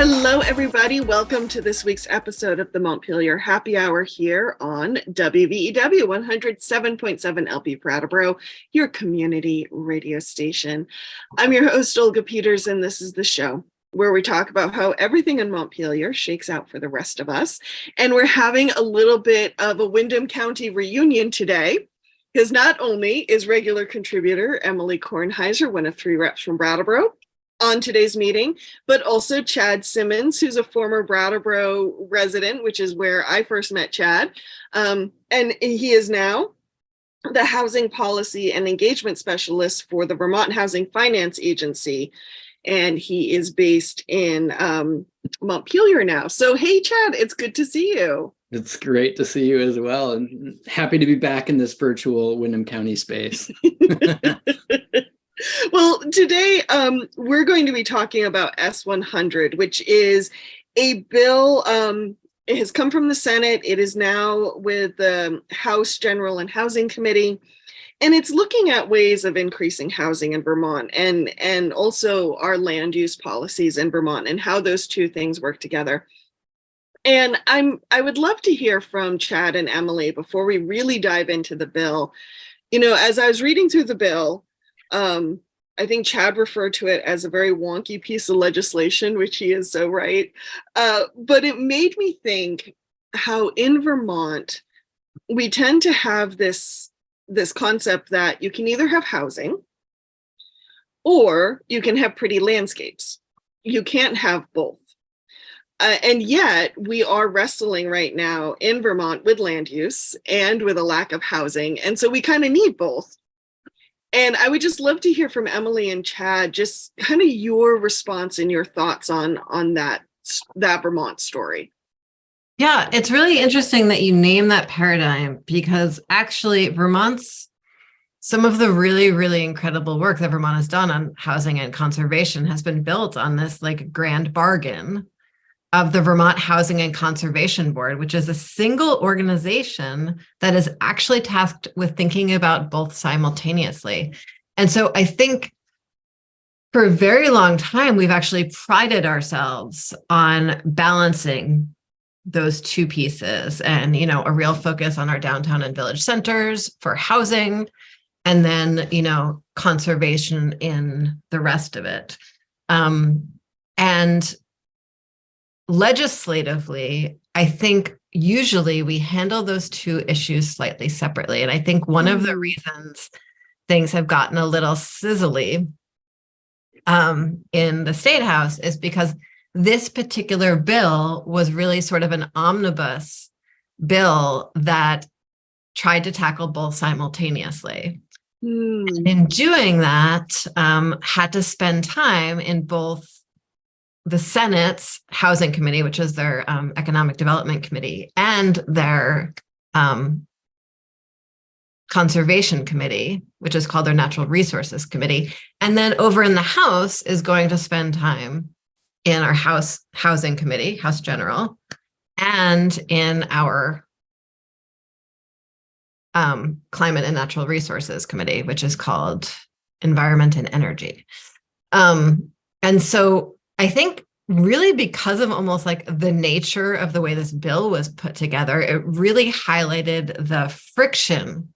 Hello, everybody. Welcome to this week's episode of the Montpelier Happy Hour here on WVEW 107.7 LP Brattleboro, your community radio station. I'm your host, Olga Peters, and this is the show where we talk about how everything in Montpelier shakes out for the rest of us. And we're having a little bit of a Windham County reunion today, because not only is regular contributor Emily Kornheiser, one of three reps from Brattleboro, on today's meeting, but also Chad Simmons, who's a former Brattleboro resident, which is where I first met Chad. And he is now the Housing Policy and Engagement Specialist for the Vermont Housing Finance Agency. And he is based in Montpelier now. So, hey, Chad, it's good to see you. It's great to see you as well. And happy to be back in this virtual Windham County space. Well, today we're going to be talking about S.100, which is a bill. It has come from the Senate. It is now with the House General and Housing Committee, and it's looking at ways of increasing housing in Vermont and also our land use policies in Vermont and how those two things work together. And I would love to hear from Chad and Emily before we really dive into the bill. You know, as I was reading through the bill, I think Chad referred to it as a very wonky piece of legislation, which he is so right. But it made me think how in Vermont, we tend to have this concept that you can either have housing or you can have pretty landscapes. You can't have both. And yet we are wrestling right now in Vermont with land use and with a lack of housing. And so we kind of need both. And I would just love to hear from Emily and Chad, just kind of your response and your thoughts on that Vermont story. Yeah, it's really interesting that you name that paradigm, because actually Vermont's, some of the really, really incredible work that Vermont has done on housing and conservation has been built on this like grand bargain of the Vermont Housing and Conservation Board, which is a single organization that is actually tasked with thinking about both simultaneously. And so I think for a very long time, we've actually prided ourselves on balancing those two pieces and, you know, a real focus on our downtown and village centers for housing, and then, you know, conservation in the rest of it. And legislatively, I think usually we handle those two issues slightly separately. And I think one of the reasons things have gotten a little sizzly in the State House is because this particular bill was really sort of an omnibus bill that tried to tackle both simultaneously. And in doing that, had to spend time in both the Senate's Housing Committee, which is their Economic Development Committee, and their Conservation Committee, which is called their Natural Resources Committee. And then over in the House is going to spend time in our Housing Committee, House General, and in our Climate and Natural Resources Committee, which is called Environment and Energy. And so I think really because of almost like the nature of the way this bill was put together, it really highlighted the friction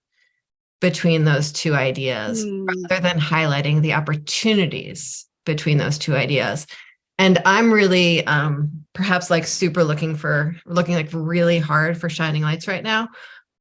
between those two ideas rather than highlighting the opportunities between those two ideas. And I'm really perhaps like super looking like really hard for shining lights right now.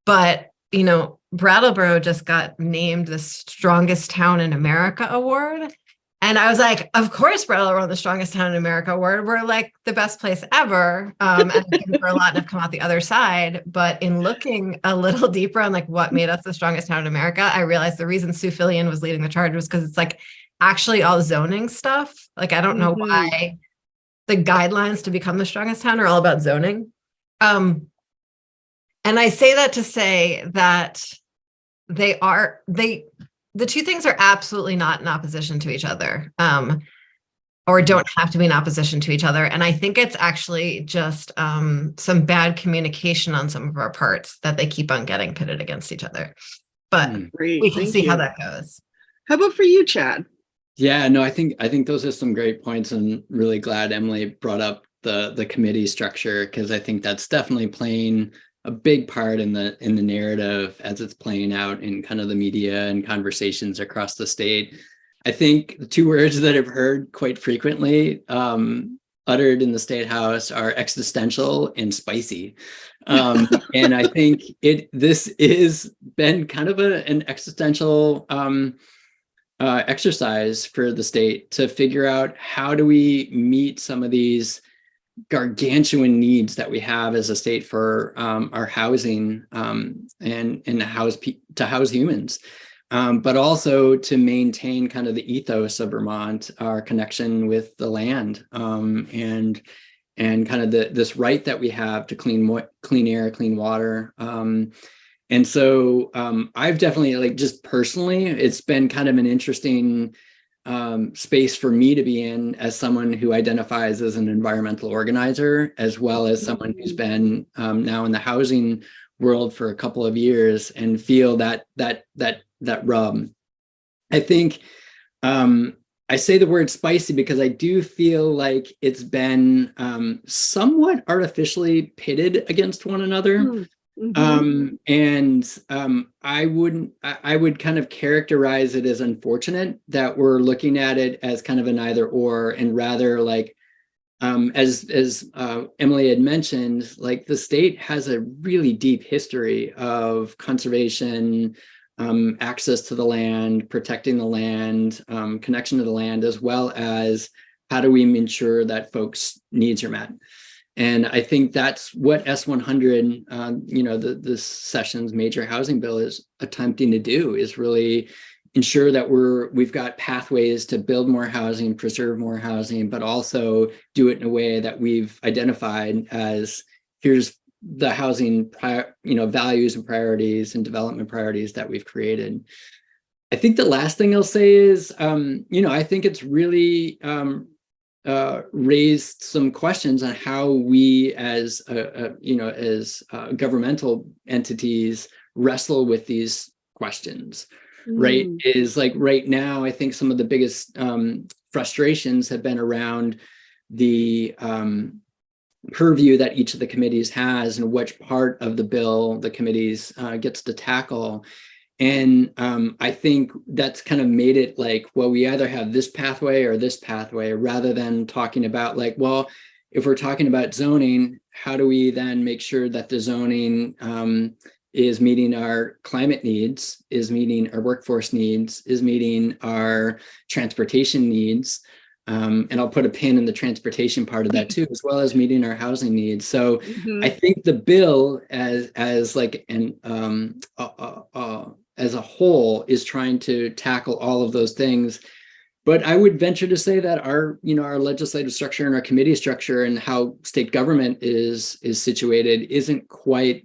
But, you know, Brattleboro just got named the Strongest Town in America award. And I was like, of course, Brattleboro won the Strongest Town in America award. We're like the best place ever. And for a lot and have come out the other side. But in looking a little deeper on like what made us the strongest town in America, I realized the reason Sue Fillion was leading the charge was because it's like actually all zoning stuff. Like, I don't know why the guidelines to become the strongest town are all about zoning. And I say that to say that the two things are absolutely not in opposition to each other, or don't have to be in opposition to each other. And I think it's actually just some bad communication on some of our parts that they keep on getting pitted against each other. But we can see how that goes. How about for you, Chad? Yeah, no, I think those are some great points, and really glad Emily brought up the committee structure, because I think that's definitely playing a big part in the narrative as it's playing out in kind of the media and conversations across the state. I think the two words that I've heard quite frequently uttered in the State House are existential and spicy. And I think this is been kind of an existential exercise for the state to figure out, how do we meet some of these gargantuan needs that we have as a state for our housing, and to house humans, but also to maintain kind of the ethos of Vermont, our connection with the land, and kind of this right that we have to clean air, clean water. And so I've definitely, like, just personally, it's been kind of an interesting space for me to be in, as someone who identifies as an environmental organizer, as well as someone who's been now in the housing world for a couple of years, and feel that rub. I think I say the word spicy because I do feel like it's been somewhat artificially pitted against one another. I would kind of characterize it as unfortunate that we're looking at it as kind of an either or, and rather, like, as Emily had mentioned, like, the state has a really deep history of conservation, access to the land, protecting the land, connection to the land, as well as how do we ensure that folks' needs are met. And I think that's what S.100, this session's major housing bill, is attempting to do, is really ensure that we've got pathways to build more housing, preserve more housing, but also do it in a way that we've identified as, here's the housing values and priorities and development priorities that we've created. I think the last thing I'll say is, I think it's really raised some questions on how we, as governmental entities, wrestle with these questions. Right? Is like, right now, I think some of the biggest frustrations have been around the purview that each of the committees has, and which part of the bill the committees gets to tackle. And I think that's kind of made it like, well, we either have this pathway or this pathway, rather than talking about, like, well, if we're talking about zoning, how do we then make sure that the zoning is meeting our climate needs, is meeting our workforce needs, is meeting our transportation needs. And I'll put a pin in the transportation part of that too, as well as meeting our housing needs. So I think the bill as like an as a whole is trying to tackle all of those things. But I would venture to say that our legislative structure and our committee structure and how state government is situated isn't quite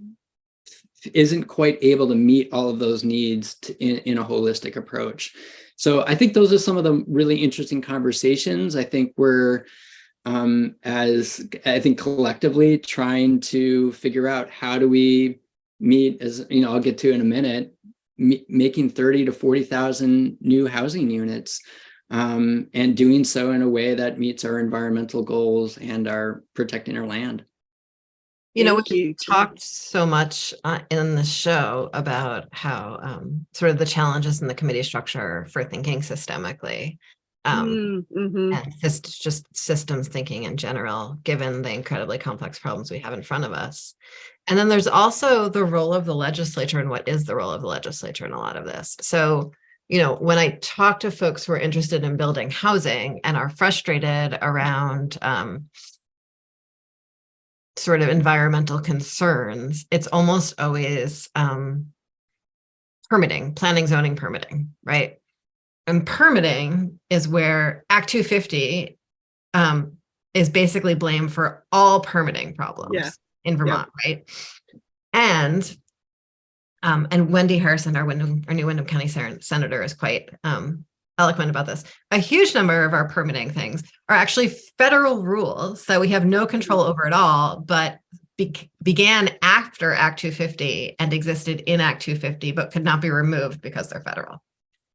able to meet all of those needs in a holistic approach. So I think those are some of the really interesting conversations. I think we're collectively trying to figure out, how do we meet, as I'll get to in a minute, making 30 to 40,000 new housing units, and doing so in a way that meets our environmental goals and are protecting our land. We talked so much in the show about how sort of the challenges in the committee structure for thinking systemically, and just systems thinking in general, given the incredibly complex problems we have in front of us. And then there's also the role of the legislature, and what is the role of the legislature in a lot of this. So, when I talk to folks who are interested in building housing and are frustrated around sort of environmental concerns, it's almost always permitting, planning, zoning, permitting, right? And permitting is where Act 250 is basically blamed for all permitting problems in Vermont, right? And Wendy Harrison, our new Windham County Senator, is quite eloquent about this. A huge number of our permitting things are actually federal rules that we have no control over at all, but began after Act 250 and existed in Act 250, but could not be removed because they're federal.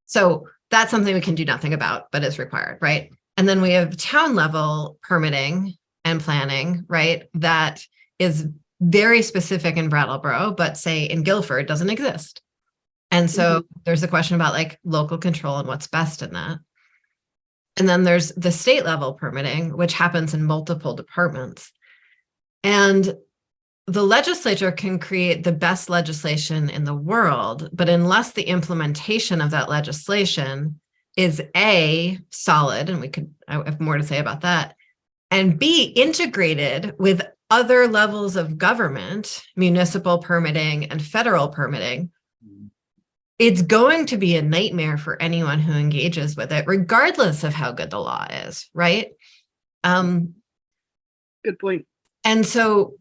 So that's something we can do nothing about, but is required, right? And then we have town level permitting and planning, right? That is very specific in Brattleboro, but say in Guilford doesn't exist. And so there's a question about like local control and what's best in that. And then there's the state level permitting, which happens in multiple departments. And the legislature can create the best legislation in the world, but unless the implementation of that legislation is A, solid, and I have more to say about that, and B, integrated with other levels of government, municipal permitting and federal permitting, it's going to be a nightmare for anyone who engages with it, regardless of how good the law is, right? Good point. And so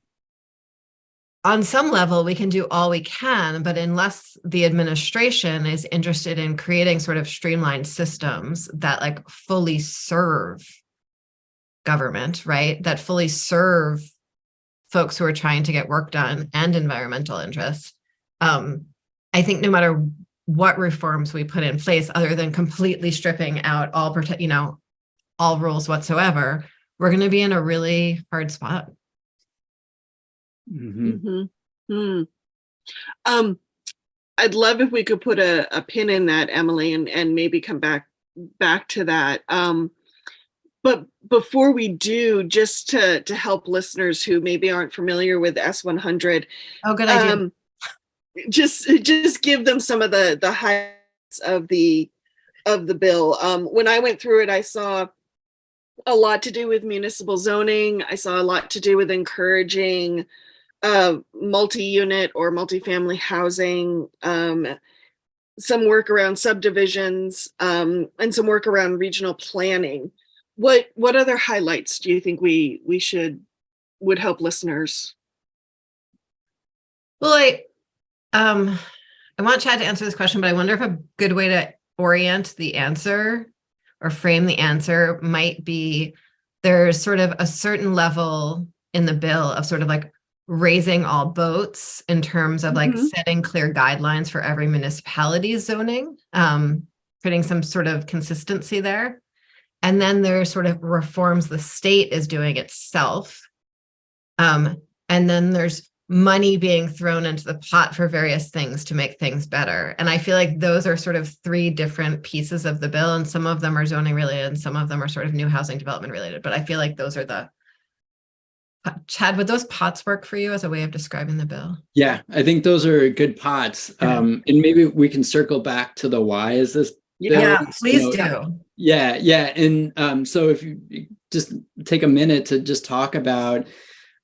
on some level, we can do all we can, but unless the administration is interested in creating sort of streamlined systems that like fully serve government, right? That fully serve folks who are trying to get work done and environmental interests. I think no matter what reforms we put in place, other than completely stripping out all rules whatsoever, we're going to be in a really hard spot. I'd love if we could put a pin in that, Emily, and maybe come back to that. But before we do, just to help listeners who maybe aren't familiar with S.100, oh, good idea. Just give them some of the highlights of the bill. When I went through it, I saw a lot to do with municipal zoning. I saw a lot to do with encouraging multi-unit or multifamily housing, some work around subdivisions, and some work around regional planning. What other highlights do you think we would help listeners? Well, I want Chad to answer this question, but I wonder if a good way to orient the answer or frame the answer might be there's sort of a certain level in the bill of sort of like raising all boats in terms of like setting clear guidelines for every municipality's zoning, putting some sort of consistency there. And then there's sort of reforms the state is doing itself. And then there's money being thrown into the pot for various things to make things better. And I feel like those are sort of three different pieces of the bill. And some of them are zoning related and some of them are sort of new housing development related. But I feel like those are Chad, would those pots work for you as a way of describing the bill? Yeah, I think those are good pots. And maybe we can circle back to the why is this bill? Yeah, please do. Yeah. And so if you just take a minute to just talk about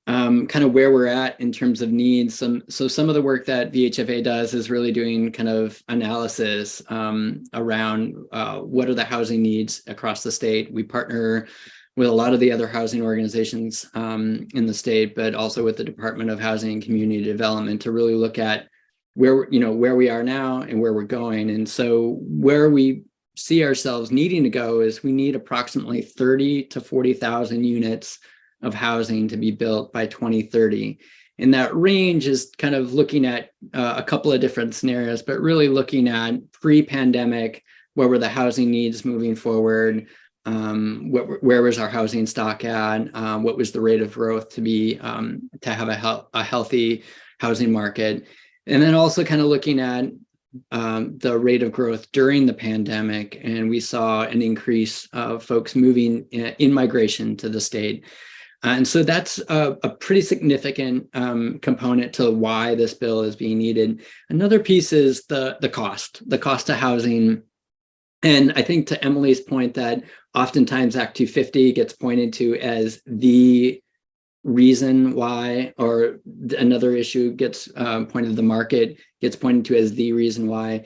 kind of where we're at in terms of needs. So some of the work that VHFA does is really doing kind of analysis around what are the housing needs across the state. We partner with a lot of the other housing organizations in the state, but also with the Department of Housing and Community Development to really look at where we are now and where we're going. And so where we see ourselves needing to go is we need approximately 30 to 40,000 units of housing to be built by 2030. And that range is kind of looking at a couple of different scenarios, but really looking at pre-pandemic, where were the housing needs moving forward? Where was our housing stock at? What was the rate of growth to have a healthy housing market? And then also kind of looking at the rate of growth during the pandemic. And we saw an increase of folks moving in migration to the state. And so that's a pretty significant component to why this bill is being needed. Another piece is the cost of housing. And I think to Emily's point that oftentimes Act 250 gets pointed to as the reason why, or another issue gets pointed, the market gets pointed to as the reason why.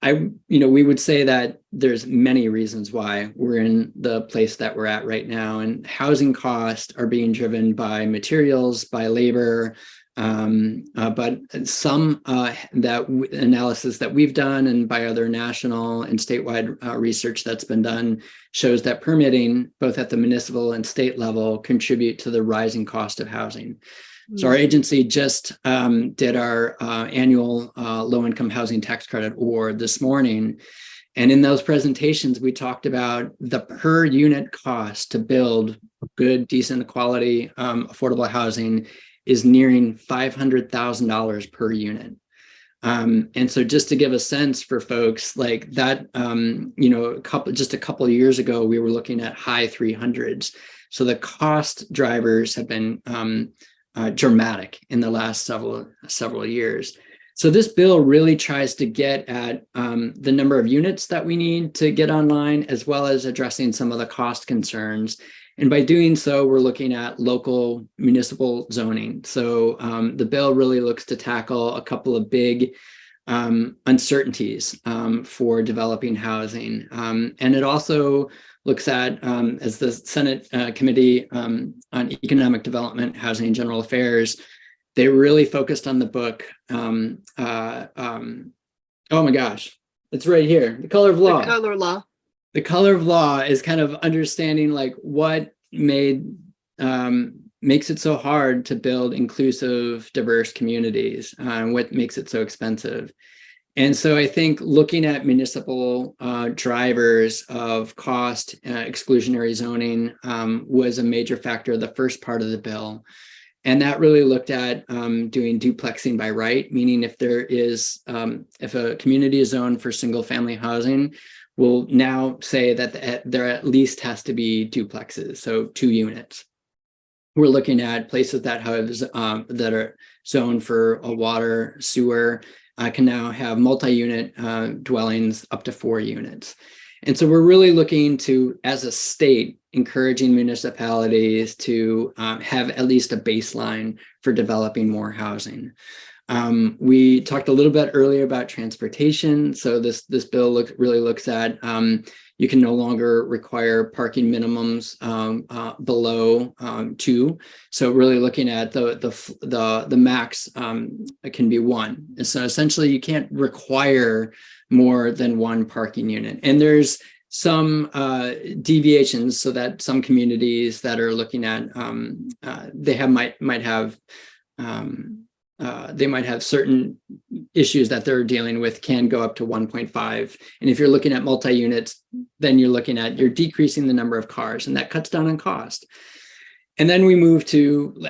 We would say that there's many reasons why we're in the place that we're at right now, and housing costs are being driven by materials, by labor, but some analysis that we've done and by other national and statewide research that's been done shows that permitting, both at the municipal and state level, contribute to the rising cost of housing. So our agency just did our annual low-income housing tax credit award this morning. And in those presentations, we talked about the per unit cost to build good, decent quality, affordable housing is nearing $500,000 per unit. And so just to give a sense for folks like that, just a couple of years ago, we were looking at high 300s. So the cost drivers have been dramatic in the last several years. So this bill really tries to get at the number of units that we need to get online, as well as addressing some of the cost concerns. And by doing so, we're looking at local municipal zoning. So the bill really looks to tackle a couple of big uncertainties for developing housing. And it also looks at, as the Senate Committee on Economic Development, Housing and General Affairs, they really focused on the book. Oh my gosh, it's right here. The Color of Law. The Color of Law. The Color of Law is kind of understanding like what makes it so hard to build inclusive, diverse communities, and what makes it so expensive. And so I think looking at municipal drivers of cost, exclusionary zoning was a major factor of the first part of the bill. And that really looked at doing duplexing by right, meaning if if a community is zoned for single family housing, we'll now say that there at least has to be duplexes, so 2 units. We're looking at places that that are zoned for a water, sewer, can now have multi-unit dwellings up to 4 units. And so we're really looking to, as a state, encouraging municipalities to have at least a baseline for developing more housing. We talked a little bit earlier about transportation. So this bill really looks at you can no longer require parking minimums below 2. So really looking at the max can be 1. And so essentially you can't require more than 1 parking unit. And there's some deviations so that some communities that are looking at they might have certain issues that they're dealing with can go up to 1.5. And if you're looking at multi-units, then you're decreasing the number of cars, and that cuts down on cost. And then we move to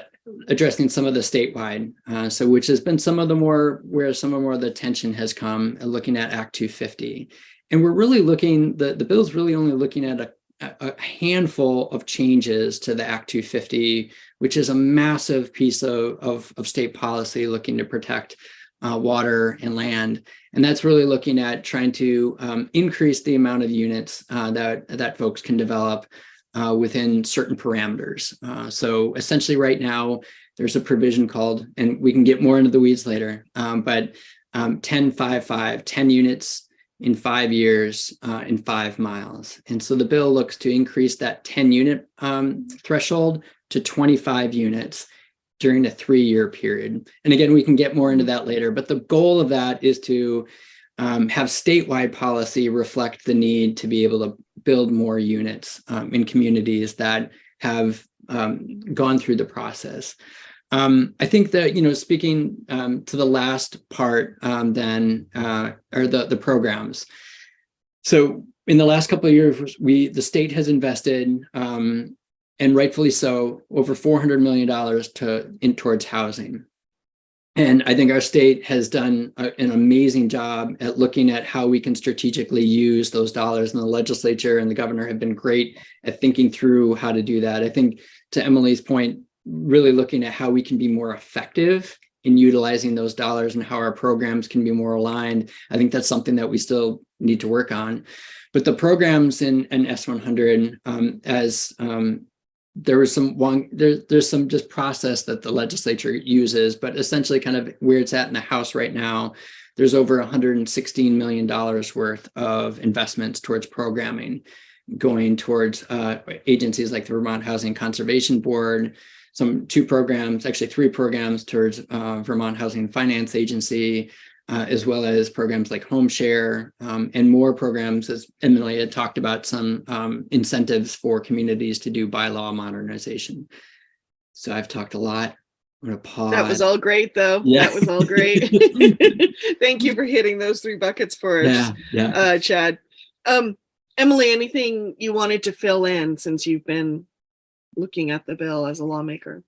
addressing some of the statewide, which has been some of the more of the tension has come, looking at Act 250. And we're really the bill's really only looking at a handful of changes to the Act 250, which is a massive piece of state policy looking to protect water and land. And that's really looking at trying to increase the amount of units that folks can develop within certain parameters. So essentially right now, there's a provision called, and we can get more into the weeds later, but 10-5-5, 10 units in 5 years in 5 miles. And so the bill looks to increase that 10 unit threshold to 25 units during a 3-year period. And again, we can get more into that later, but the goal of that is to have statewide policy reflect the need to be able to build more units in communities that have gone through the process. I think that, speaking to the last part, or the programs. So in the last couple of years, the state has invested, and rightfully so, over $400 million towards housing. And I think our state has done an amazing job at looking at how we can strategically use those dollars, and the legislature and the governor have been great at thinking through how to do that. I think, to Emily's point, really looking at how we can be more effective in utilizing those dollars and how our programs can be more aligned. I think that's something that we still need to work on. But the programs in S.100, there's some just process that the legislature uses, but essentially kind of where it's at in the House right now, there's over $116 million worth of investments towards programming going towards agencies like the Vermont Housing Conservation Board, 3 programs towards Vermont Housing Finance Agency, as well as programs like Home Share, and more programs, as Emily had talked about, some incentives for communities to do bylaw modernization. So I've talked a lot. I'm going to pause. That was all great, though. Yeah. That was all great. Thank you for hitting those 3 buckets for us, Chad. Emily, anything you wanted to fill in since you've been looking at the bill as a lawmaker?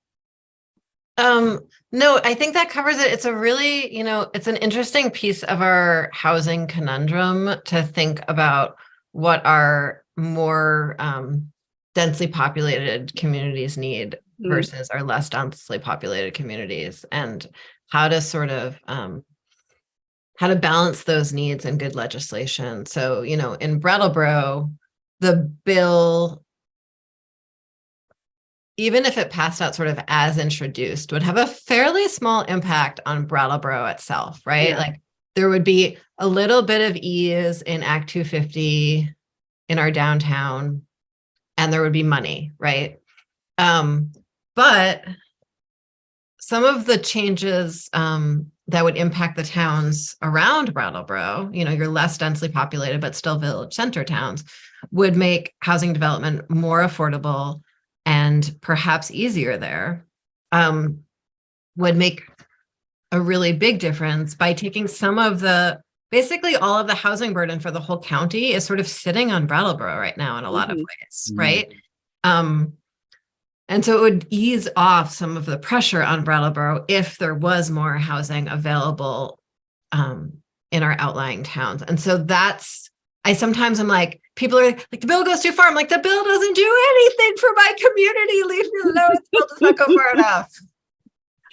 No, I think that covers it. It's a really, it's an interesting piece of our housing conundrum to think about what our more densely populated communities need versus our less densely populated communities, and how to sort of how to balance those needs in good legislation. So, in Brattleboro, the bill, even if it passed out sort of as introduced, would have a fairly small impact on Brattleboro itself, right? Yeah. Like there would be a little bit of ease in Act 250 in our downtown, and there would be money, right? But some of the changes that would impact the towns around Brattleboro, your less densely populated, but still village center towns, would make housing development more affordable and perhaps easier there, would make a really big difference by taking some of basically all of the housing burden for the whole county is sort of sitting on Brattleboro right now in a lot of ways, right? And so it would ease off some of the pressure on Brattleboro if there was more housing available in our outlying towns. And so I sometimes am like, people are like, the bill goes too far. I'm like, the bill doesn't do anything for my community. Leave me alone. The bill does not go far enough.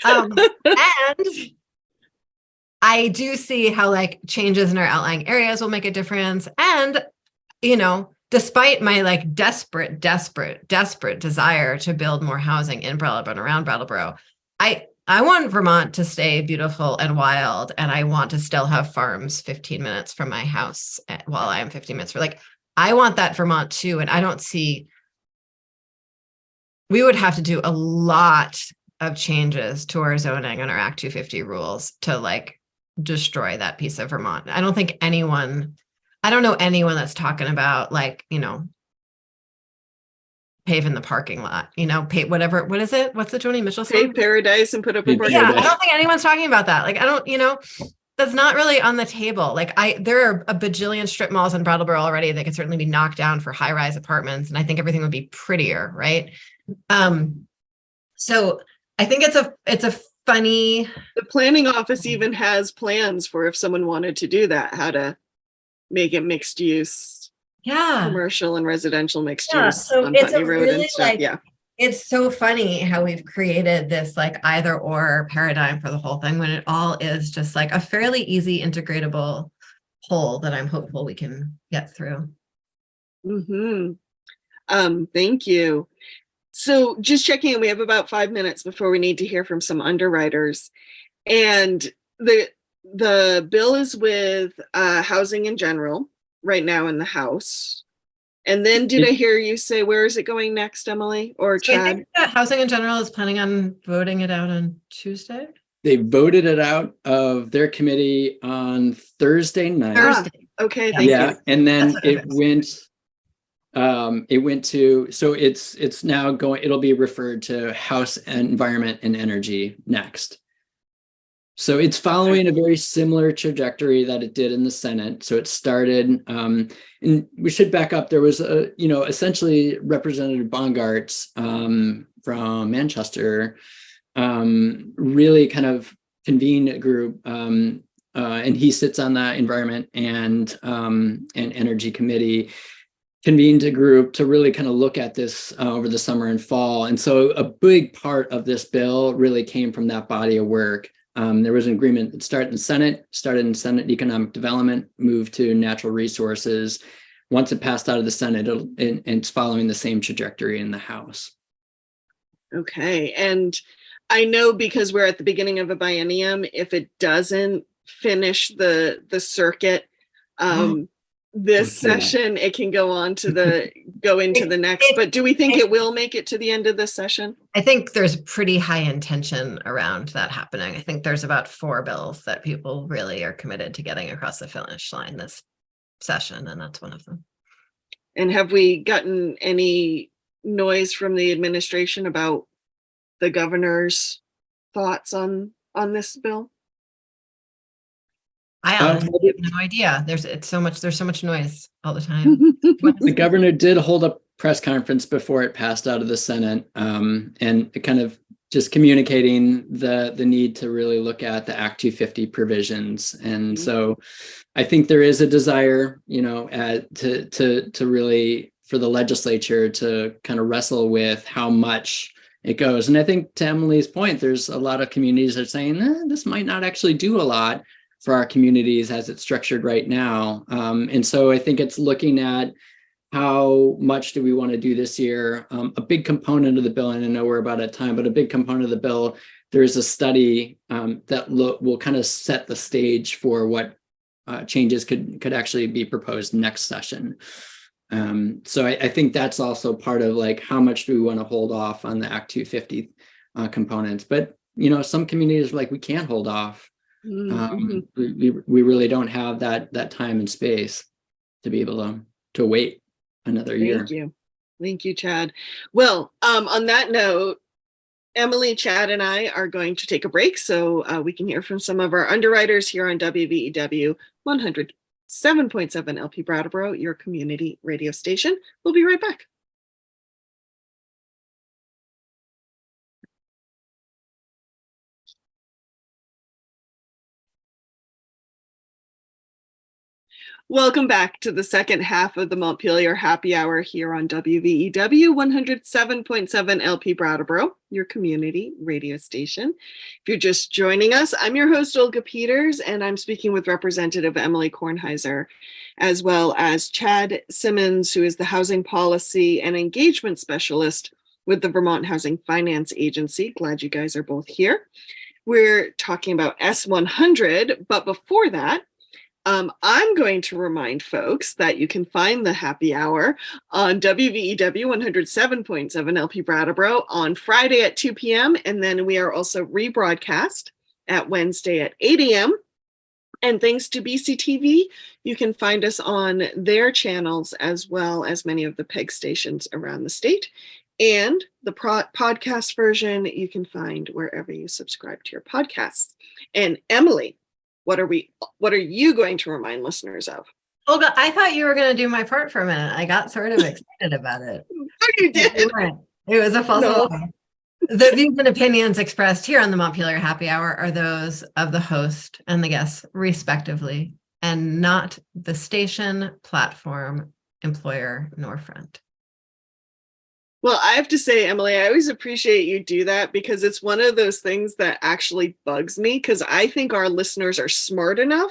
And I do see how like changes in our outlying areas will make a difference. And, despite my like desperate desire to build more housing in Brattleboro and around Brattleboro, I want Vermont to stay beautiful and wild, and I want to still have farms 15 minutes from my house while I am 15 minutes. I want that Vermont too, and I don't see. We would have to do a lot of changes to our zoning and our Act 250 rules to like destroy that piece of Vermont. I don't know anyone that's talking about like, paving the parking lot, pay whatever. What is it? What's the Joni Mitchell song? Pave paradise and put up a parking Yeah, lot. I don't think anyone's talking about that. Like, I don't, that's not really on the table. Like there are a bajillion strip malls in Brattleboro already that could certainly be knocked down for high-rise apartments. And I think everything would be prettier, right? So I think it's a funny. The planning office even has plans for if someone wanted to do that, how to make it mixed use, commercial and residential mixed use so on it's Putney a Road really and stuff. It's so funny how we've created this like either or paradigm for the whole thing when it all is just like a fairly easy integratable whole that I'm hopeful we can get through. Thank you. So just checking in, we have about 5 minutes before we need to hear from some underwriters. And the bill is with housing in general right now in the House. And then did I hear you say, where is it going next, Emily or Chad? I think that housing in general is planning on voting it out on Tuesday. They voted it out of their committee on Thursday night. Okay, thank you. And then it went to, so it's now going, it'll be referred to House Environment and Energy next. So it's following a very similar trajectory that it did in the Senate. So it started, and we should back up. There was essentially Representative Bongartz from Manchester really kind of convened a group, and he sits on the Environment and Energy Committee. Convened a group to really kind of look at this over the summer and fall. And so a big part of this bill really came from that body of work. There was an agreement that started in Senate Economic Development, moved to Natural Resources. Once it passed out of the Senate, it's following the same trajectory in the House. Okay. And I know because we're at the beginning of a biennium, if it doesn't finish the circuit, this session, it can go on to go into the next, but do we think it will make it to the end of this session? I think there's pretty high intention around that happening. I think there's about 4 bills that people really are committed to getting across the finish line this session, and that's one of them. And have we gotten any noise from the administration about the governor's thoughts on this bill? I honestly have no idea. There's so much noise all the time. The governor did hold a press conference before it passed out of the Senate, and it kind of just communicating the need to really look at the Act 250 provisions. And so I think there is a desire, to really, for the legislature to kind of wrestle with how much it goes. And I think, to Emily's point, there's a lot of communities that are saying, this might not actually do a lot for our communities as it's structured right now. And so I think it's looking at how much do we want to do this year. A big component of the bill, and I know we're about at time, but a big component of the bill, there is a study that will kind of set the stage for what changes could actually be proposed next session. So I think that's also part of like, how much do we want to hold off on the Act 250 components? But, some communities are like, we can't hold off. We really don't have that time and space to be able to wait another year. Thank you, Chad. Well, on that note, Emily, Chad, and I are going to take a break so we can hear from some of our underwriters here on WVEW 107.7 LP Brattleboro, your community radio station. We'll be right back. Welcome back to the second half of the Montpelier Happy Hour here on WVEW 107.7 LP Brattleboro, your community radio station. If you're just joining us, I'm your host, Olga Peters, and I'm speaking with Representative Emily Kornheiser, as well as Chad Simmons, who is the Housing Policy and Engagement Specialist with the Vermont Housing Finance Agency. Glad you guys are both here. We're talking about S.100, but before that, I'm going to remind folks that you can find the happy hour on WVEW 107.7 LP Brattleboro on Friday at 2 p.m. And then we are also rebroadcast at Wednesday at 8 a.m. And thanks to BCTV, you can find us on their channels as well as many of the PEG stations around the state. And the podcast version you can find wherever you subscribe to your podcasts. And Emily, what are you going to remind listeners of? Olga, I thought you were going to do my part for a minute. I got sort of excited about it. Oh, you did? It was a false alarm. The views and opinions expressed here on the Montpelier Happy Hour are those of the host and the guests, respectively, and not the station, platform, employer, nor friend. Well, I have to say, Emily, I always appreciate you do that because it's one of those things that actually bugs me because I think our listeners are smart enough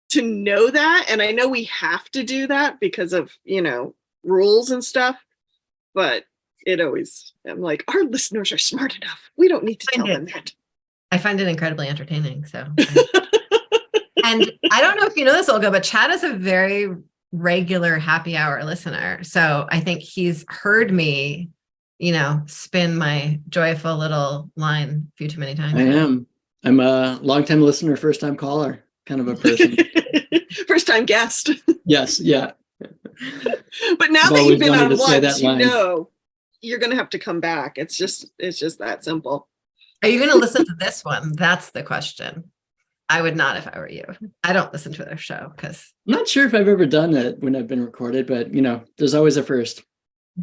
to know that. And I know we have to do that because of, rules and stuff. But I'm like, our listeners are smart enough. We don't need to tell them that. I find it incredibly entertaining. So, and I don't know if you know this, Olga, but Chad is a very regular happy hour listener. So I think he's heard me, spin my joyful little line a few too many times. I am. I'm a longtime listener, first time caller kind of a person. First time guest. Yes. Yeah. But now that you've been on once, you're going to have to come back. It's just that simple. Are you going to listen to this one? That's the question. I would not if I were you. I don't listen to their show because I'm not sure if I've ever done it when I've been recorded, but there's always a first.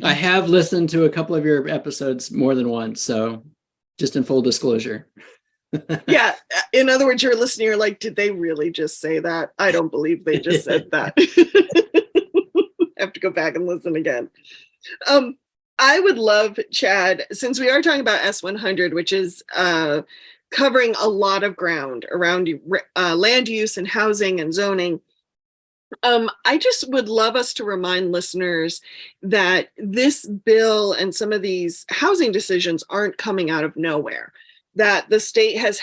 I have listened to a couple of your episodes more than once, so just in full disclosure. Yeah. In other words, you're listening, you're like, did they really just say that? I don't believe they just said that. I have to go back and listen again. I would love, Chad, since we are talking about S100, which is covering a lot of ground around land use and housing and zoning. I just would love us to remind listeners that this bill and some of these housing decisions aren't coming out of nowhere, that the state has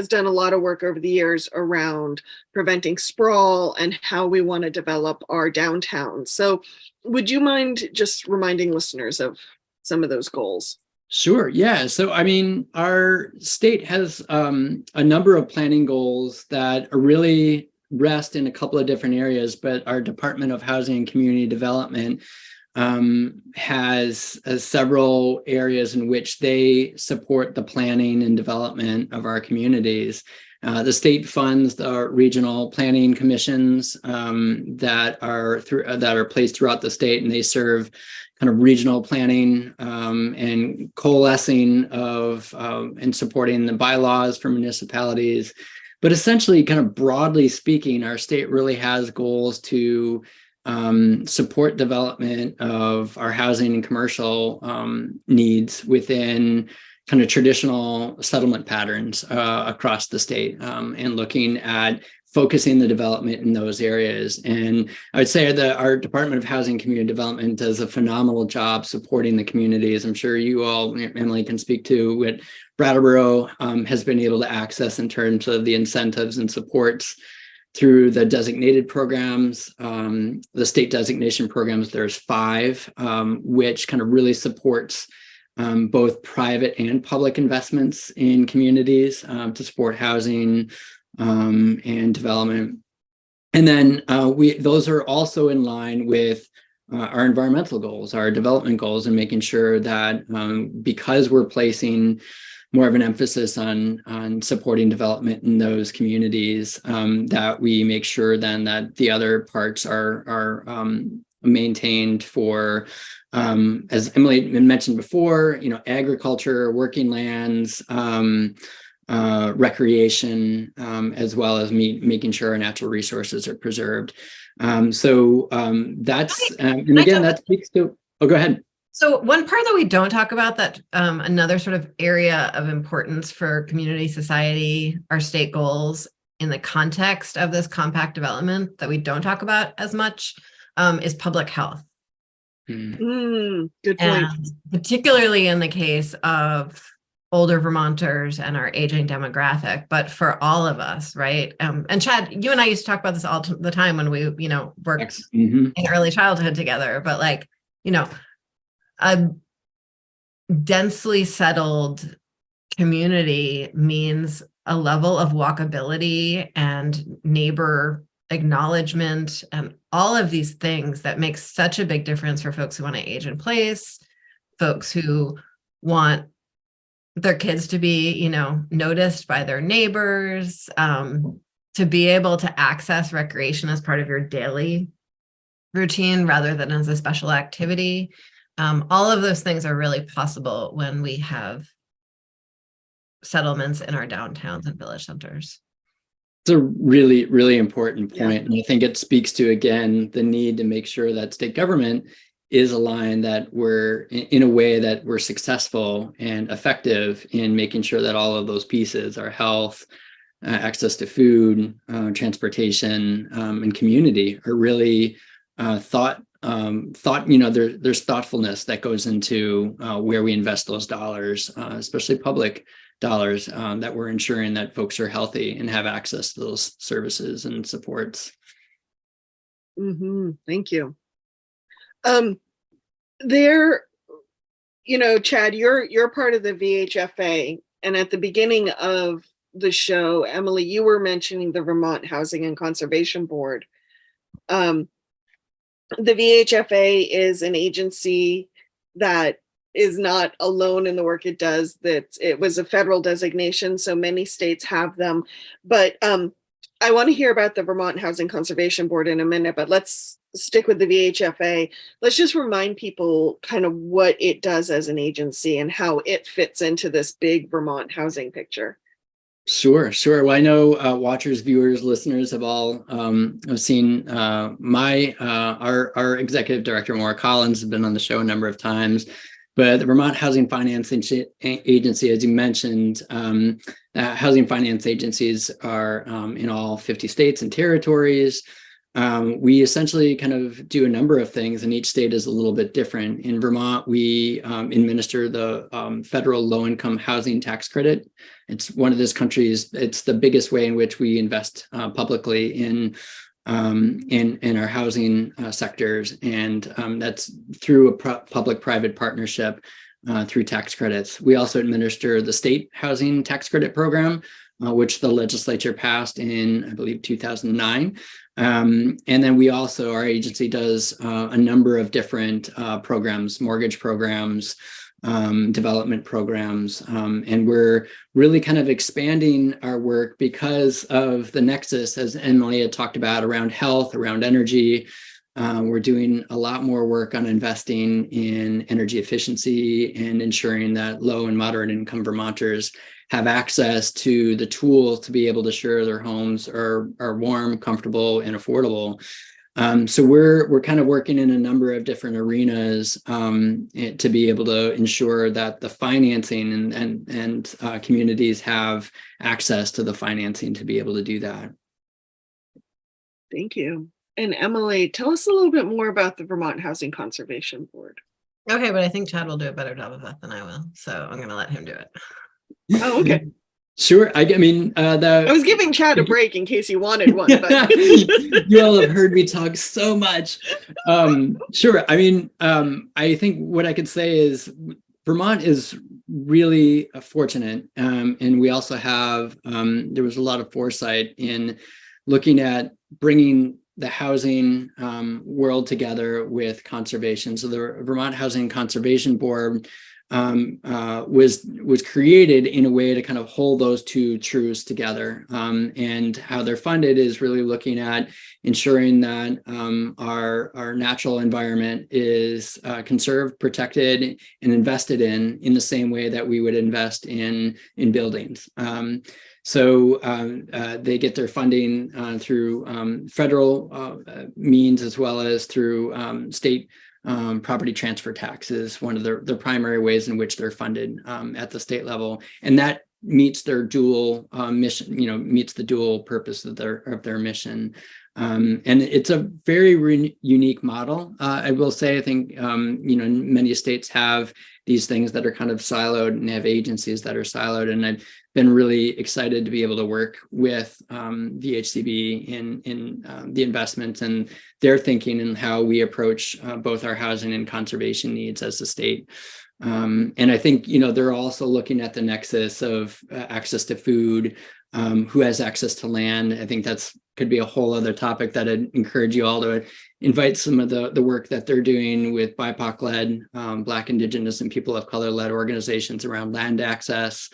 done a lot of work over the years around preventing sprawl and how we want to develop our downtown. So would you mind just reminding listeners of some of those goals? Sure. Yeah. So, our state has a number of planning goals that really rest in a couple of different areas, but our Department of Housing and Community Development has several areas in which they support the planning and development of our communities. The state funds the regional planning commissions that are placed throughout the state, and they serve kind of regional planning and coalescing of and supporting the bylaws for municipalities. But essentially, kind of broadly speaking, our state really has goals to support development of our housing and commercial needs within kind of traditional settlement patterns across the state, and looking at focusing the development in those areas. And I would say that our Department of Housing and Community Development does a phenomenal job supporting the communities. I'm sure you all, Emily, can speak to what Brattleboro has been able to access in terms of the incentives and supports through the designated programs, the state designation programs. There's 5, which kind of really supports both private and public investments in communities to support housing and development. And then those are also in line with our environmental goals, our development goals, and making sure that because we're placing more of an emphasis on supporting development in those communities, that we make sure then that the other parts are maintained for, as Emily mentioned before, agriculture, working lands, recreation, as well as making sure our natural resources are preserved. So that's, and again, that speaks to, oh, go ahead. So one part that we don't talk about, that another sort of area of importance for community society, our state goals in the context of this compact development that we don't talk about as much, is public health. Good point. And particularly in the case of older Vermonters and our aging demographic, but for all of us, right? And Chad, you and I used to talk about this all the time when we, worked in early childhood together, but a densely settled community means a level of walkability and neighbor acknowledgement and all of these things that makes such a big difference for folks who want to age in place, folks who want their kids to be, noticed by their neighbors, to be able to access recreation as part of your daily routine rather than as a special activity. All of those things are really possible when we have settlements in our downtowns and village centers. It's a really, really important point. And I think it speaks to, again, the need to make sure that state government is aligned, that we're in a way that we're successful and effective in making sure that all of those pieces, our health, access to food, transportation, and community, are really thought. There's thoughtfulness that goes into where we invest those dollars, especially public dollars, that we're ensuring that folks are healthy and have access to those services and supports. Thank you. Chad, you're part of the VHFA, and at the beginning of the show, Emily, you were mentioning the Vermont Housing and Conservation Board. The VHFA is an agency that is not alone in the work it does. That it was a federal designation, so many states have them. But I want to hear about the Vermont Housing Conservation Board in a minute, but let's stick with the VHFA. Let's just remind people kind of what it does as an agency and how it fits into this big Vermont housing picture. Sure. Well, I know watchers, viewers, listeners have all seen our executive director, Maura Collins, has been on the show a number of times. But the Vermont Housing Finance Agency, as you mentioned, housing finance agencies are in all 50 states and territories. We essentially kind of do a number of things, and each state is a little bit different. In Vermont, we administer the federal low-income housing tax credit. It's one of this country's, it's the biggest way in which we invest publicly in our housing sectors, and that's through a public-private partnership through tax credits. We also administer the state housing tax credit program, which the legislature passed in, I believe, 2009. And then we also, our agency does a number of different programs, mortgage programs, development programs, and we're really kind of expanding our work because of the nexus, as Emily had talked about, around health, around energy. We're doing a lot more work on investing in energy efficiency and ensuring that low and moderate income Vermonters have access to the tools to be able to ensure their homes are warm, comfortable, and affordable. So we're kind of working in a number of different arenas to be able to ensure that the financing and communities have access to the financing to be able to do that. Thank you. And Emily, tell us a little bit more about the Vermont Housing Conservation Board. Okay, but I think Chad will do a better job of that than I will, so I'm going to let him do it. Oh, okay. Sure. I mean, I was giving Chad a break in case he wanted one, but you all have heard me talk so much. Sure. I mean, I think what I could say is Vermont is really fortunate, and we also have there was a lot of foresight in looking at bringing the housing world together with conservation. So the Vermont Housing Conservation Board was created in a way to kind of hold those two truths together. And how they're funded is really looking at ensuring that our natural environment is conserved, protected, and invested in the same way that we would invest in buildings. So they get their funding through federal means, as well as through state property transfer tax is one of the primary ways in which they're funded at the state level. And that meets their dual mission, meets the dual purpose of their mission. And it's a very unique model. I will say, I think, many states have these things that are kind of siloed and have agencies that are siloed. And I've been really excited to be able to work with VHCB in the investments and their thinking and how we approach both our housing and conservation needs as a state. And I think, they're also looking at the nexus of access to food, who has access to land. I think could be a whole other topic that I'd encourage you all to invite some of the work that they're doing with BIPOC-led, Black, Indigenous, and people of color-led organizations around land access.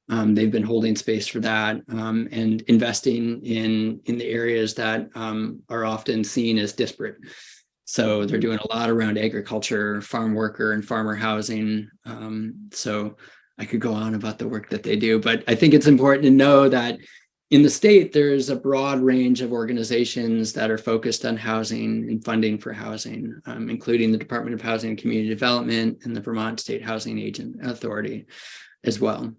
They've been holding space for that and investing in the areas that are often seen as disparate. So they're doing a lot around agriculture, farm worker, and farmer housing. So I could go on about the work that they do, but I think it's important to know that in the state, there's a broad range of organizations that are focused on housing and funding for housing, including the Department of Housing and Community Development and the Vermont State Housing Agent Authority as well.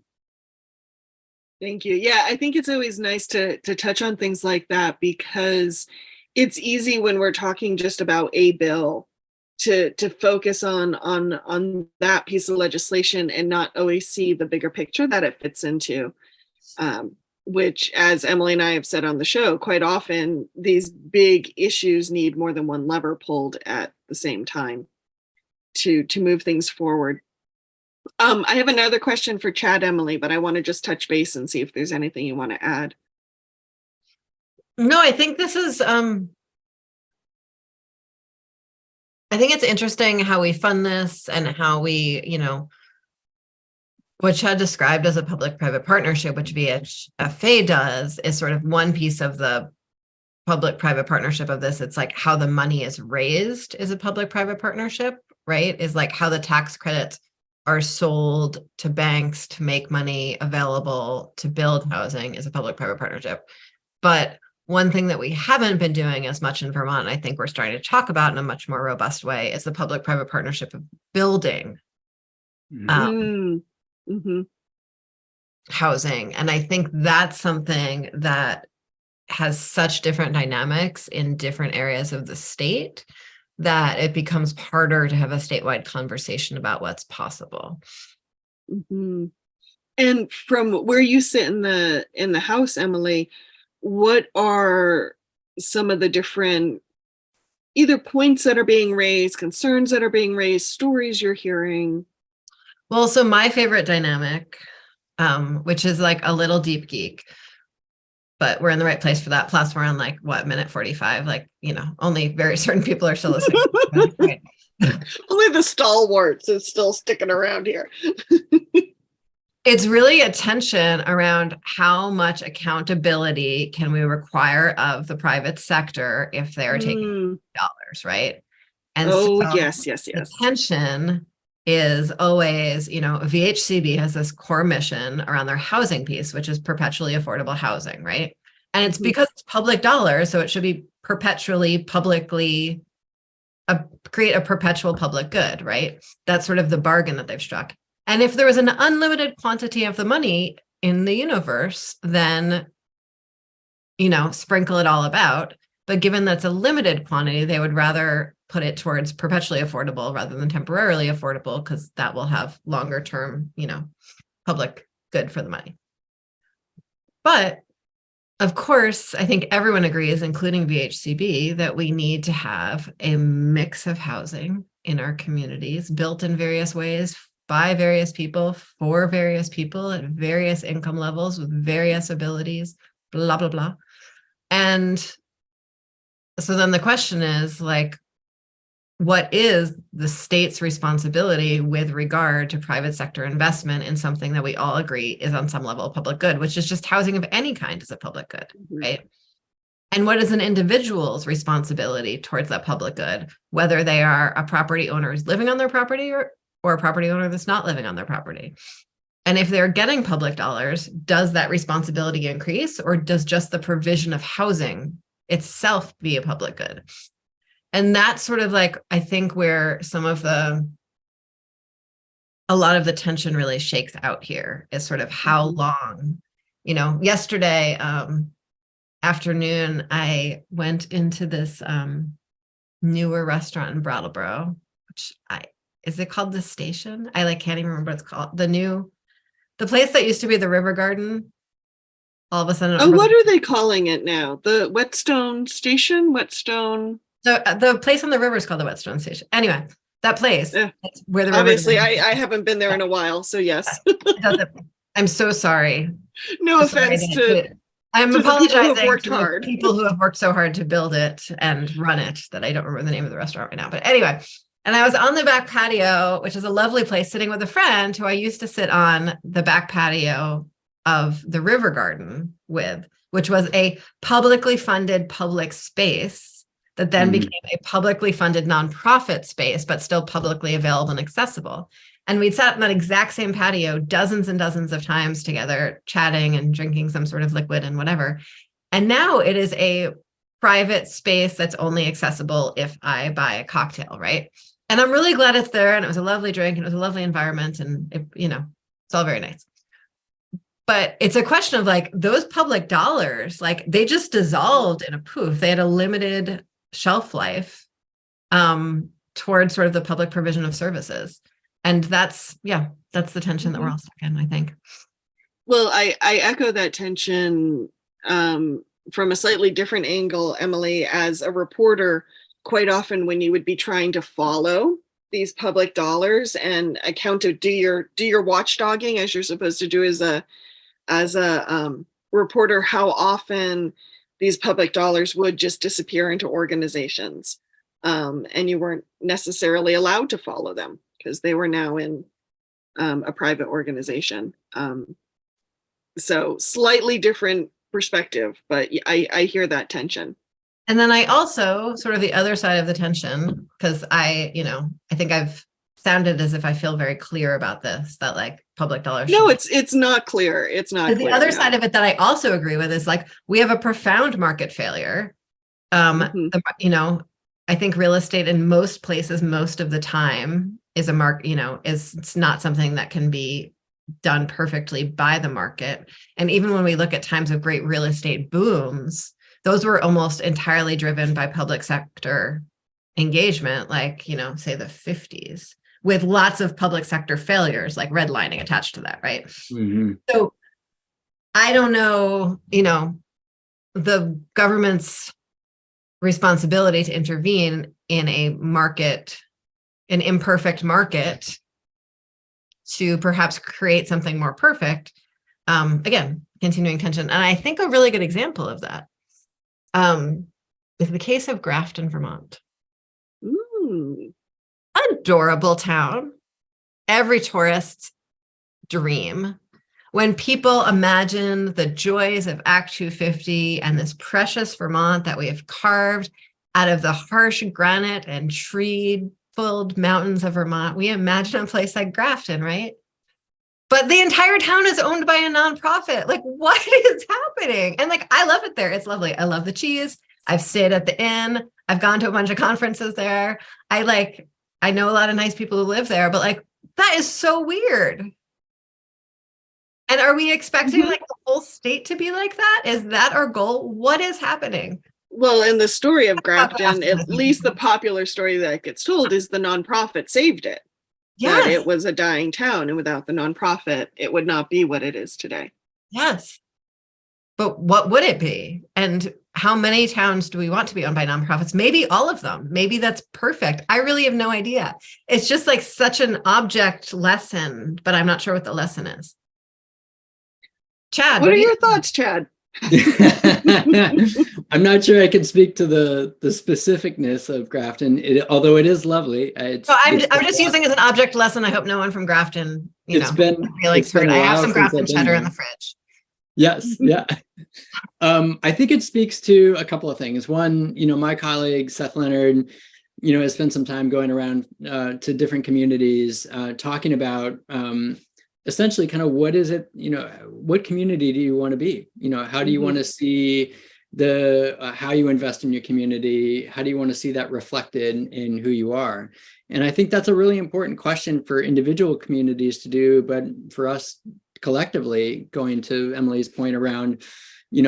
Thank you. Yeah, I think it's always nice to touch on things like that, because it's easy when we're talking just about a bill to focus on that piece of legislation and not always see the bigger picture that it fits into. Which, as Emily and I have said on the show, quite often these big issues need more than one lever pulled at the same time to move things forward. I have another question for Chad, Emily, but I want to just touch base and see if there's anything you want to add. No, I think this is, I think it's interesting how we fund this and how we, what Chad described as a public-private partnership, which VHFA does, is sort of one piece of the public-private partnership of this. It's like how the money is raised is a public-private partnership, right? Is like how the tax credits are sold to banks to make money available to build housing is a public-private partnership. But one thing that we haven't been doing as much in Vermont, and I think we're starting to talk about in a much more robust way, is the public-private partnership of building housing. And I think that's something that has such different dynamics in different areas of the state that it becomes harder to have a statewide conversation about what's possible. Mm-hmm. And from where you sit in the House, Emily, what are some of the different either points that are being raised, concerns that are being raised, stories you're hearing? Well, so my favorite dynamic which is like a little deep geek, but we're in the right place for that. Plus we're on like minute 45, like, only very certain people are still listening. Right. Only the stalwarts is still sticking around here. It's really a tension around how much accountability can we require of the private sector if they're taking dollars, right? And so yes. the tension is always, VHCB has this core mission around their housing piece, which is perpetually affordable housing, right? And it's because it's public dollars, so it should be perpetually publicly create a perpetual public good, right? That's sort of the bargain that they've struck. And if there was an unlimited quantity of the money in the universe, then, sprinkle it all about. But given that's a limited quantity, they would rather put it towards perpetually affordable rather than temporarily affordable, because that will have longer term, public good for the money. But of course, I think everyone agrees, including VHCB, that we need to have a mix of housing in our communities, built in various ways, by various people, for various people at various income levels with various abilities, blah, blah, blah. And so then the question is, like, what is the state's responsibility with regard to private sector investment in something that we all agree is on some level a public good, which is just housing of any kind is a public good, right? And what is an individual's responsibility towards that public good, whether they are a property owner who's living on their property or a property owner that's not living on their property? And if they're getting public dollars, does that responsibility increase, or does just the provision of housing itself be a public good? And that's sort of like, I think, where a lot of the tension really shakes out here is sort of how long, yesterday afternoon, I went into this newer restaurant in Brattleboro, which is it called The Station? I can't even remember what it's called. The place that used to be the River Garden. All of a sudden. What are they calling it now? The Whetstone Station? Whetstone. So the place on the river is called the Whetstone Station. Anyway, that place, where the river. Obviously, I haven't been there in a while, so yes. I'm so sorry. No offense to. I'm to apologizing to people who have worked so hard to build it and run it that I don't remember the name of the restaurant right now. But anyway, and I was on the back patio, which is a lovely place, sitting with a friend who I used to sit on the back patio of the River Garden with, which was a publicly funded public space that then became a publicly funded nonprofit space, but still publicly available and accessible. And we'd sat on that exact same patio dozens and dozens of times together, chatting and drinking some sort of liquid and whatever. And now it is a private space that's only accessible if I buy a cocktail, right? And I'm really glad it's there. And it was a lovely drink and it was a lovely environment. And it's all very nice. But it's a question of those public dollars, they just dissolved in a poof. They had a limited shelf life towards sort of the public provision of services. And that's the tension that we're all stuck in, I think. Well, I echo that tension from a slightly different angle, Emily. As a reporter, quite often when you would be trying to follow these public dollars and do your watchdogging as you're supposed to do as a reporter, how often these public dollars would just disappear into organizations, and you weren't necessarily allowed to follow them because they were now in a private organization. So slightly different perspective, but I hear that tension. And then I also, sort of the other side of the tension, because I think I've sounded as if I feel very clear about this, that public dollars. No, it's not clear. It's not clear. The other side of it that I also agree with is we have a profound market failure. I think real estate in most places, most of the time is it's not something that can be done perfectly by the market. And even when we look at times of great real estate booms, those were almost entirely driven by public sector engagement, say the 50s, with lots of public sector failures, like redlining attached to that, right? Mm-hmm. So I don't know, the government's responsibility to intervene in an imperfect market to perhaps create something more perfect. Again, continuing tension. And I think a really good example of that is the case of Grafton, Vermont. Ooh. Adorable town. Every tourist's dream. When people imagine the joys of Act 250 and this precious Vermont that we have carved out of the harsh granite and tree-filled mountains of Vermont, we imagine a place like Grafton, right? But the entire town is owned by a nonprofit. Like, what is happening? And like, I love it there. It's lovely. I love the cheese. I've stayed at the inn. I've gone to a bunch of conferences there. I know a lot of nice people who live there, but like, that is so weird. And are we expecting like the whole state to be like that? Is that our goal? What is happening? Well, in the story of Grafton, at least the popular story that gets told is the nonprofit saved it. Yes. That it was a dying town, and without the nonprofit, it would not be what it is today. Yes. But what would it be? And how many towns do we want to be owned by nonprofits? Maybe all of them. Maybe that's perfect. I really have no idea. It's just like such an object lesson, but I'm not sure what the lesson is. Chad, what are your thoughts, Chad? I'm not sure I can speak to the specificness of Grafton, although it is lovely. I'm just using as an object lesson. I hope no one from Grafton, it's been hurt. I have some Grafton cheddar in the fridge. Yes, yeah. I think it speaks to a couple of things. One, my colleague Seth Leonard, has spent some time going around to different communities, talking about essentially kind of what is it, what community do you want to be? How do you want to see how you invest in your community? How do you want to see that reflected in who you are? And I think that's a really important question for individual communities to do, but for us collectively, going to Emily's point around,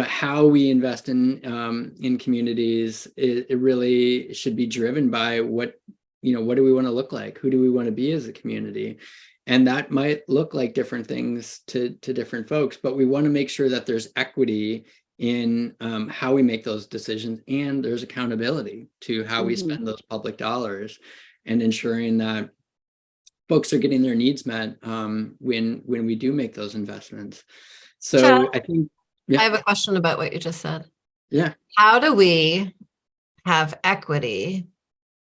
how we invest in communities, it really should be driven by what do we want to look like? Who do we want to be as a community? And that might look like different things to different folks, but we want to make sure that there's equity in how we make those decisions, and there's accountability to how we spend those public dollars, and ensuring that folks are getting their needs met when we do make those investments. So Chad, I think I have a question about what you just said. Yeah. How do we have equity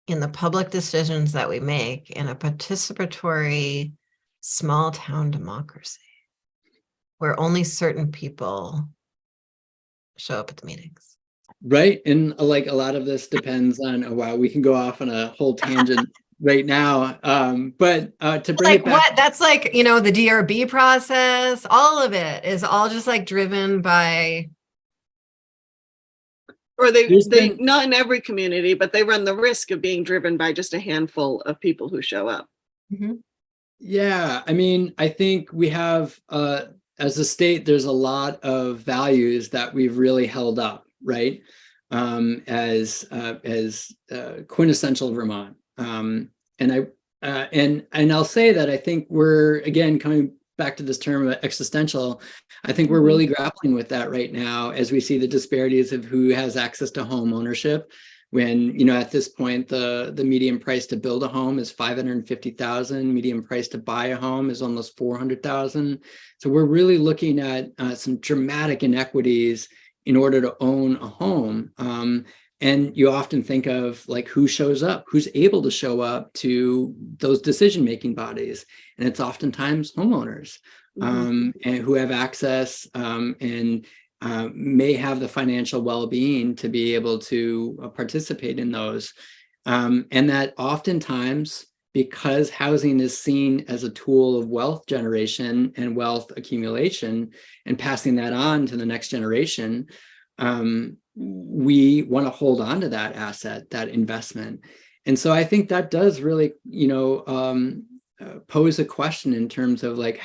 in the public decisions that we make in a participatory small town democracy where only certain people show up at the meetings? Right. And like a lot of this depends on, wow, we can go off on a whole tangent right now. But to bring it back. That's like, the DRB process, all of it is all just like driven by. Or they not in every community, but they run the risk of being driven by just a handful of people who show up. Mm-hmm. Yeah. I mean, I think we have, as a state, there's a lot of values that we've really held up, right? As quintessential Vermont. And I'll say that I think we're, again, coming back to this term of existential, I think we're really grappling with that right now as we see the disparities of who has access to home ownership. When, at this point, the median price to build a home is $550,000, median price to buy a home is almost $400,000. So we're really looking at some dramatic inequities in order to own a home. And you often think of like who shows up, who's able to show up to those decision-making bodies. And it's oftentimes homeowners and who have access and may have the financial well-being to be able to participate in those. And that oftentimes, because housing is seen as a tool of wealth generation and wealth accumulation and passing that on to the next generation, we want to hold on to that asset, that investment. And so I think that does really, pose a question in terms of like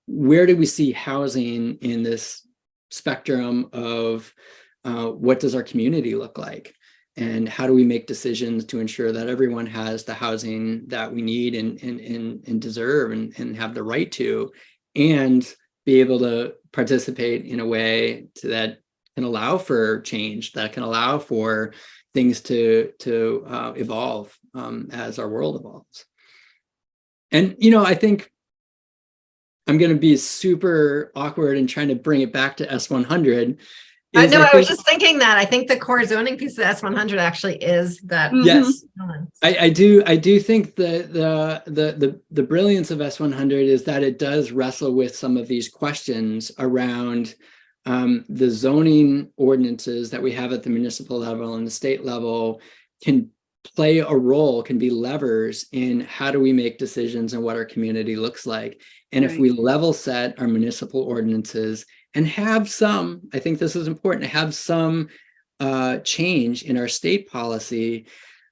where do we see housing in this spectrum of what does our community look like? And how do we make decisions to ensure that everyone has the housing that we need and deserve and have the right to, and be able to participate in a way that can allow for change, that can allow for things to evolve as our world evolves. And, I think I'm going to be super awkward and trying to bring it back to S.100. I know. I was just thinking that. I think the core zoning piece of S.100 actually is that. Yes, I do think the brilliance of S.100 is that it does wrestle with some of these questions around the zoning ordinances that we have at the municipal level and the state level can play a role, can be levers in how do we make decisions and what our community looks like. And if we level set our municipal ordinances and have some, I think this is important, to have some change in our state policy,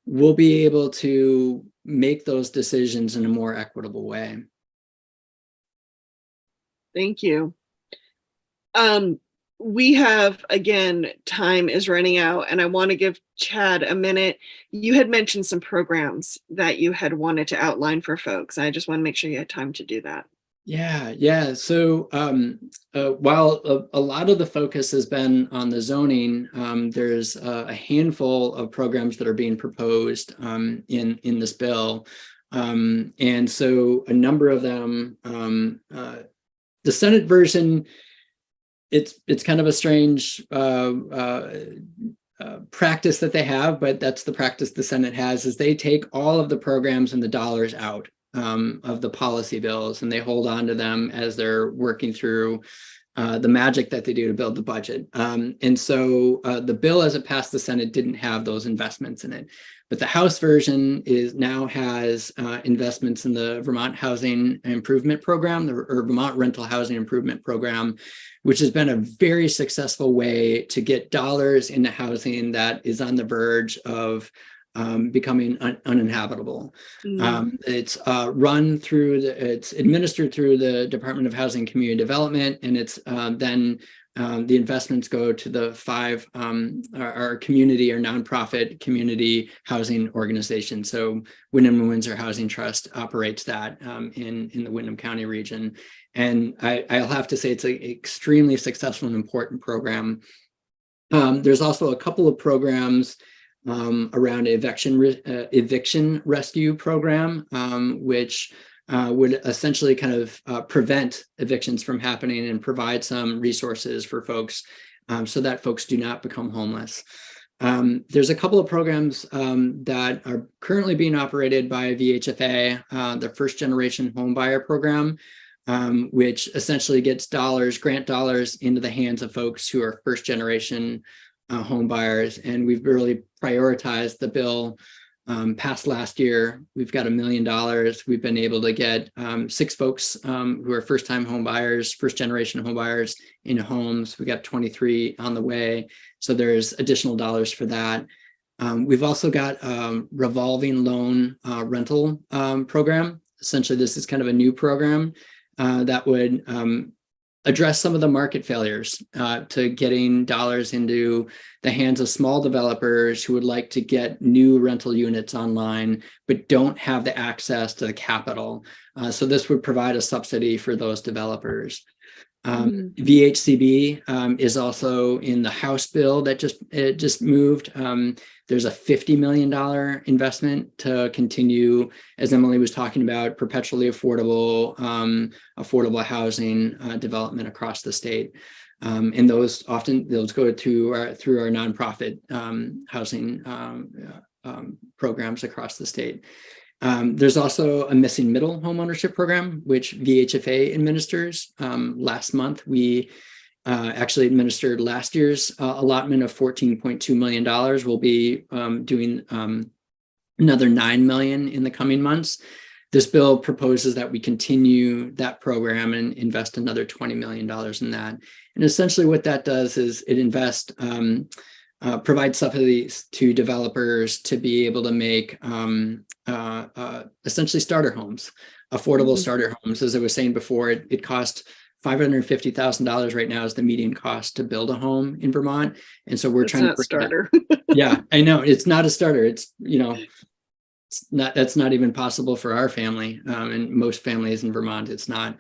we'll be able to make those decisions in a more equitable way. Thank you. We have, again, time is running out, and I want to give Chad a minute. You had mentioned some programs that you had wanted to outline for folks. I just want to make sure you had time to do that. Yeah. So while a lot of the focus has been on the zoning, there's a handful of programs that are being proposed in this bill. And so a number of them, the Senate version, it's kind of a strange practice that they have, but that's the practice the Senate has, is they take all of the programs and the dollars out of the policy bills, and they hold on to them as they're working through the magic that they do to build the budget. And so the bill as it passed the Senate didn't have those investments in it. But the House version now has investments in the Vermont Housing Improvement Program, or Vermont Rental Housing Improvement Program, which has been a very successful way to get dollars into housing that is on the verge of becoming uninhabitable. It's it's administered through the Department of Housing and Community Development, and it's then the investments go to the 5 our community or nonprofit community housing organizations. So Windham and Windsor Housing Trust operates that in the Windham County region. And I'll have to say it's an extremely successful and important program. There's also a couple of programs around eviction rescue program, which would essentially kind of prevent evictions from happening and provide some resources for folks so that folks do not become homeless. There's a couple of programs that are currently being operated by VHFA, the First Generation Home Buyer Program, which essentially gets grant dollars into the hands of folks who are first generation home buyers. And we've really prioritized the bill passed last year. We've got $1 million. We've been able to get 6 folks who are first-time home buyers, first-generation home buyers into homes. We got 23 on the way. So there's additional dollars for that. We've also got a revolving loan rental program. Essentially, this is kind of a new program that would address some of the market failures to getting dollars into the hands of small developers who would like to get new rental units online, but don't have the access to the capital. So this would provide a subsidy for those developers. VHCB is also in the House bill that just moved. There's a $50 million investment to continue, as Emily was talking about, perpetually affordable housing development across the state. And those go through our nonprofit housing programs across the state. There's also a missing middle homeownership program, which VHFA administers. Last month, we actually administered last year's allotment of $14.2 million. We'll be doing another $9 million in the coming months. This bill proposes that we continue that program and invest another $20 million in that. And essentially what that does is it provides subsidies to developers to be able to make essentially starter homes, affordable starter homes. As I was saying before, it costs $550,000 right now is the median cost to build a home in Vermont. And so we're trying to starter. Yeah, I know it's not a starter. It's, that's not even possible for our family. And most families in Vermont, it's not.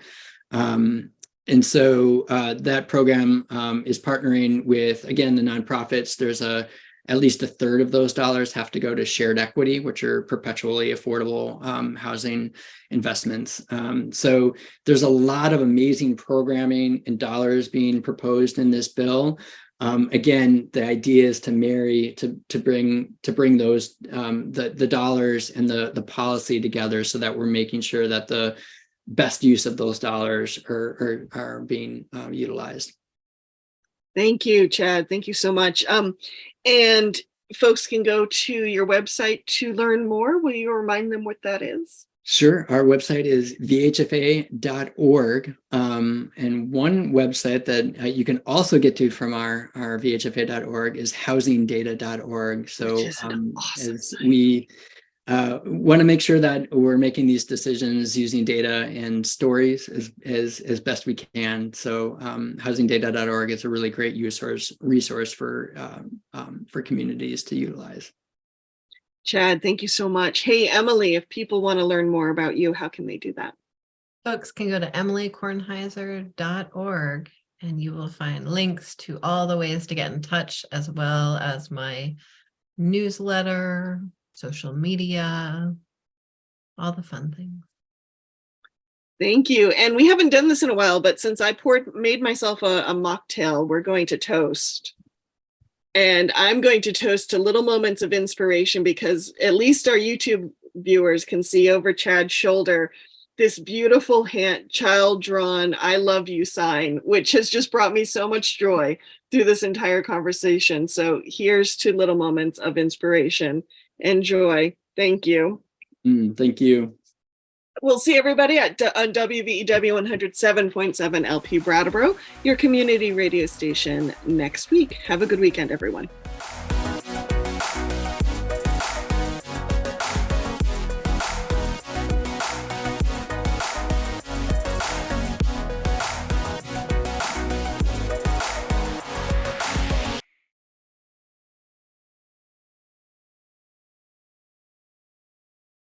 And so that program is partnering with, again, the nonprofits. There's a at least a third of those dollars have to go to shared equity, which are perpetually affordable housing investments. So there's a lot of amazing programming and dollars being proposed in this bill. Again, the idea is to marry, to bring those the dollars and the policy together, so that we're making sure that the best use of those dollars are being utilized. Thank you, Chad. Thank you so much. And folks can go to your website to learn more. Will you remind them what that is? Sure. Our website is VHFA.org. And one website that you can also get to from our VHFA.org is housingdata.org. So awesome as we want to make sure that we're making these decisions using data and stories as best we can. So housingdata.org is a really great resource for communities to utilize. Chad, thank you so much. Hey, Emily, if people want to learn more about you, how can they do that? Folks can go to emilykornheiser.org and you will find links to all the ways to get in touch, as well as my newsletter, social media, all the fun things. Thank you. And we haven't done this in a while, but since I made myself a mocktail, we're going to toast. And I'm going to toast to little moments of inspiration, because at least our YouTube viewers can see over Chad's shoulder this beautiful child-drawn "I love you" sign, which has just brought me so much joy through this entire conversation. So here's to little moments of inspiration and joy. Thank you. Thank you. We'll see everybody on WVEW 107.7 LP Brattleboro, your community radio station, next week. Have a good weekend, everyone.